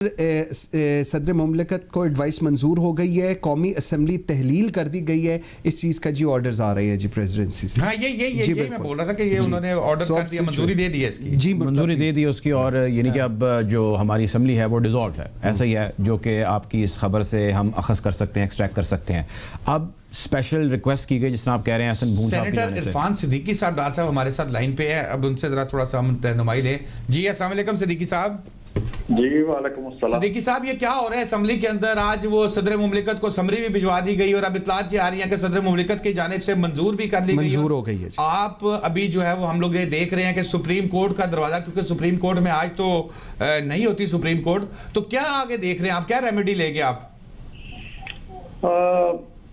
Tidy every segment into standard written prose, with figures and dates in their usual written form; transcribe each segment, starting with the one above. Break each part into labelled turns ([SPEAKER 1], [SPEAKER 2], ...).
[SPEAKER 1] सदर मुमलिकत को एडवाइस मंजूर हो गई है, कौमी असम्बली तहलील कर दी गई है, इस चीज़ का जी ऑर्डर्स आ रहे हैं जी प्रेसिडेंसी से।
[SPEAKER 2] हाँ ये मैं बोल रहा था कि ये उन्होंने ऑर्डर कर दिया, मंजूरी दे दी है इसकी।
[SPEAKER 1] जी
[SPEAKER 3] मंजूरी दे दी उसकी, और यानी कि अब जो हमारी असम्बली है वो डिसॉल्व है, ऐसा ही है, जो कि आपकी इस खबर से हम अखज़ कर सकते हैं, एक्सट्रैक्ट कर सकते हैं। अब स्पेशल रिक्वेस्ट की गई, जिसमें आप कह रहे हैं
[SPEAKER 2] सेनेटर इरफान सिद्दीकी साहब डार साहब हमारे साथ लाइन पे है, अब उनसे ज़रा थोड़ा सा हम रहनुमाई लें। जी अस्सलाम वालेकुम सिद्दीकी साहब।
[SPEAKER 4] जी वालेकुम अस्सलाम।
[SPEAKER 2] सिद्दीकी साहब, ये क्या हो रहा है असम्बली के अंदर? आज वो सदर मुमलिकत को समरी भी भिजवा दी गई और अब इतलात आ रही है कि सदर मुमलिकत की जानिब से मंजूर भी कर ली गई,
[SPEAKER 1] मंजूर हो गई है।
[SPEAKER 2] आप अभी जो है वो हम लोग ये देख रहे हैं कि सुप्रीम कोर्ट का दरवाजा, क्योंकि सुप्रीम कोर्ट में आज तो नहीं होती सुप्रीम कोर्ट, तो क्या आगे देख रहे हैं आप, क्या रेमेडी लेंगे आप?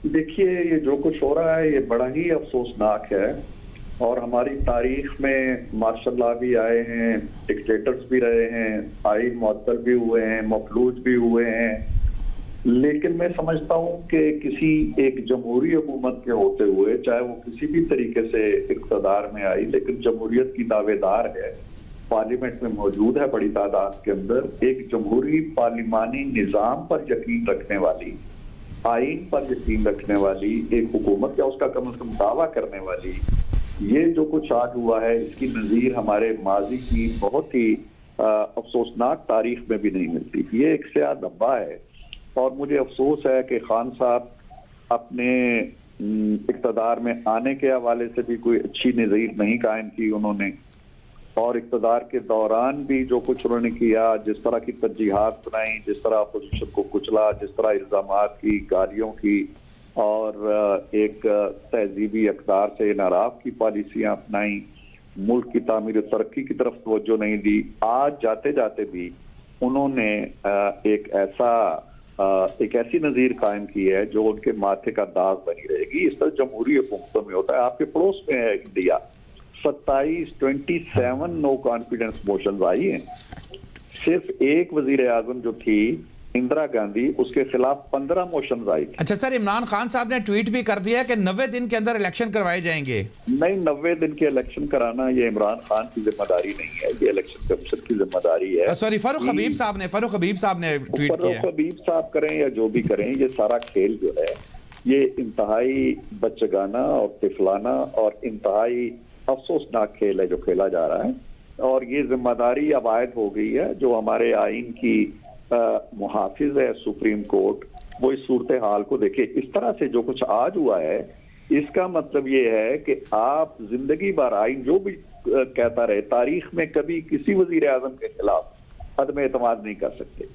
[SPEAKER 4] देखिए, ये जो कुछ हो रहा है ये बड़ा ही अफसोसनाक है, और हमारी तारीख में मार्शल लॉ भी आए हैं, डिक्टेटर्स भी रहे हैं, आइन मुअत्तल भी हुए हैं, मफलूज भी हुए हैं, लेकिन मैं समझता हूँ कि किसी एक जमहूरी हुकूमत के होते हुए, चाहे वो किसी भी तरीके से इक़्तिदार में आई, लेकिन जमहूरियत की दावेदार है, पार्लियामेंट में मौजूद है बड़ी तादाद के अंदर, एक जमहूरी पार्लिमानी निज़ाम पर यकीन रखने वाली, आइन पर यकीन रखने वाली एक हुकूमत, या उसका कम से कम दावा करने वाली, ये जो कुछ आज हुआ है इसकी नज़ीर हमारे माजी की बहुत ही अफसोसनाक तारीख में भी नहीं मिलती। ये एक स्याह धब्बा है, और मुझे अफसोस है कि खान साहब अपने इक़्तिदार में आने के हवाले से भी कोई अच्छी नज़ीर नहीं कायम की उन्होंने, और इक़्तिदार के दौरान भी जो कुछ उन्होंने किया, जिस तरह की तरजीहात बनाई, जिस तरह अपोजिशन को कुचला, जिस तरह इल्ज़ामात की, गालियों की, और एक तहजीबी अक़दार से नाराफ़ की पॉलिसियाँ अपनाई, मुल्क की तामीर तरक्की की तरफ तवज्जो नहीं दी। आज जाते जाते भी उन्होंने एक ऐसी नज़ीर कायम की है जो उनके माथे का दाग बनी रहेगी। इस तरह जमहूरी हुकूमतों में होता है। आपके पड़ोस में है इंडिया, 27 नो कॉन्फिडेंस मोशंस आई हैं। सिर्फ एक वजीर आजम जो थी इंदिरा गांधी, उसके खिलाफ 15 मोशंस आई।
[SPEAKER 2] अच्छा सर, इमरान खान साहब ने ट्वीट भी कर दिया कि 90 दिन के अंदर इलेक्शन करवाए जाएंगे।
[SPEAKER 4] नहीं, 90 दिन के इलेक्शन कराना ये इमरान खान की जिम्मेदारी नहीं है, ये इलेक्शन कमीशन की जिम्मेदारी है।
[SPEAKER 2] सॉरी, फारूक हबीब साहब ने ट्वीट किया।
[SPEAKER 4] फारूक हबीब साहब करें या जो भी करें, ये सारा खेल जो है ये इंतहाई बच्चगाना और तिफलाना और इंतहाई अफसोसनाक खेल है जो खेला जा रहा है, और ये जिम्मेदारी अब आयद हो गई है। जो हमारे आइन की मुहाफिज है सुप्रीम कोर्ट, वो इस सूरत हाल को देखे। इस तरह से जो कुछ आज हुआ है, इसका मतलब ये है कि आप जिंदगी भर आइन जो भी कहता रहे, तारीख में कभी किसी वजीर आजम के खिलाफ अदम एतमाद नहीं कर सकते,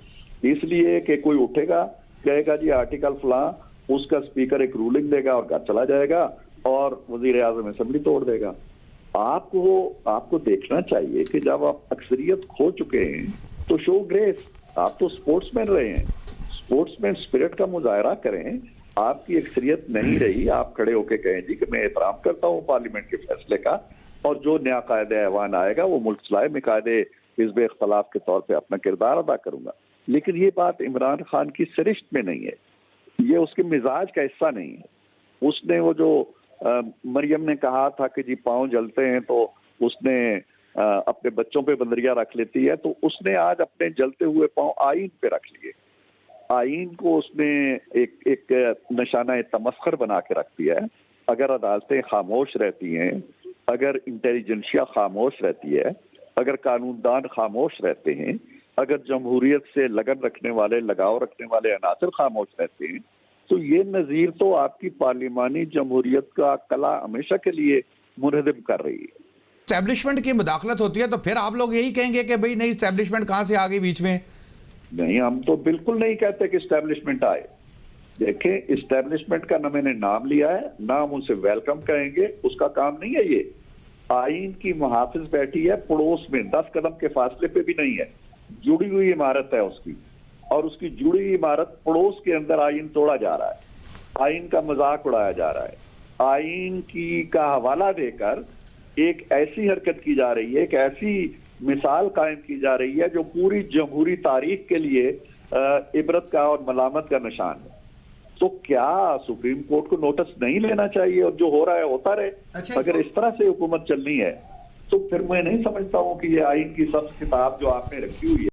[SPEAKER 4] इसलिए कि कोई उठेगा, कहेगा जी आर्टिकल फलां, उसका स्पीकर एक रूलिंग देगा और घर चला जाएगा, और वजीर आजम असेंबली तोड़ देगा। आपको देखना चाहिए कि जब आप अक्सरियत खो चुके हैं तो शो ग्रेस। आप तो स्पोर्ट्समैन रहे हैं, स्पोर्ट्समैन स्पिरिट का मुजाहरा करें। आपकी अक्सरियत नहीं रही, आप खड़े होके कहें जी कि मैं एहतराम करता हूँ पार्लियामेंट के फैसले का, और जो नया कायदे ऐवान आएगा वो मुल्क चलाए, में कायदे हिज़्ब इख्तिलाफ के तौर पे अपना किरदार अदा करूंगा। लेकिन ये बात इमरान खान की सरिश्त में नहीं है, ये उसके मिजाज का हिस्सा नहीं है। उसने वो जो मरियम ने कहा था कि जी पाँव जलते हैं तो उसने अपने बच्चों पे बंदरिया रख लेती है, तो उसने आज अपने जलते हुए पाँव आइन पे रख लिए। आइन को उसने एक निशाना तमस्खर बना के रख दिया है। अगर अदालतें खामोश रहती हैं, अगर इंटेलिजेंसिया खामोश रहती है, अगर कानूनदान खामोश रहते हैं, अगर जमहूरियत से लगन रखने वाले, लगाव रखने वाले अनासर खामोश रहते हैं, तो ये नज़ीर तो आपकी पार्लिमानी जमहूरियत का कला हमेशा के लिए मुनहदम कर रही है।
[SPEAKER 2] एस्टैब्लिशमेंट की मुदाखलत होती है तो फिर आप लोग यही कहेंगे कि भाई नहीं, एस्टैब्लिशमेंट कहाँ से आ गई बीच में?
[SPEAKER 4] नहीं, हम तो बिल्कुल नहीं कहते कि एस्टैब्लिशमेंट आए। देखें, एस्टैब्लिशमेंट का ना मैंने नाम लिया है, ना हम उनसे वेलकम कहेंगे, उसका काम नहीं है। ये आइन की मुहाफिज बैठी है पड़ोस में, 10 कदम के फासले पे भी नहीं है, जुड़ी हुई इमारत है उसकी, और उसकी जुड़ी हुई इमारत पड़ोस के अंदर आइन तोड़ा जा रहा है, आइन का मजाक उड़ाया जा रहा है, आइन की का हवाला देकर एक ऐसी हरकत की जा रही है, एक ऐसी मिसाल कायम की जा रही है जो पूरी जमहूरी तारीख के लिए इबरत का और मलामत का निशान है। तो क्या सुप्रीम कोर्ट को नोटिस नहीं लेना चाहिए, और जो हो रहा है होता रहे?
[SPEAKER 2] अच्छा,
[SPEAKER 4] अगर इस तरह से हुकूमत चलनी है तो फिर मैं नहीं समझता हूँ कि ये आइन की सब किताब जो आपने रखी हुई है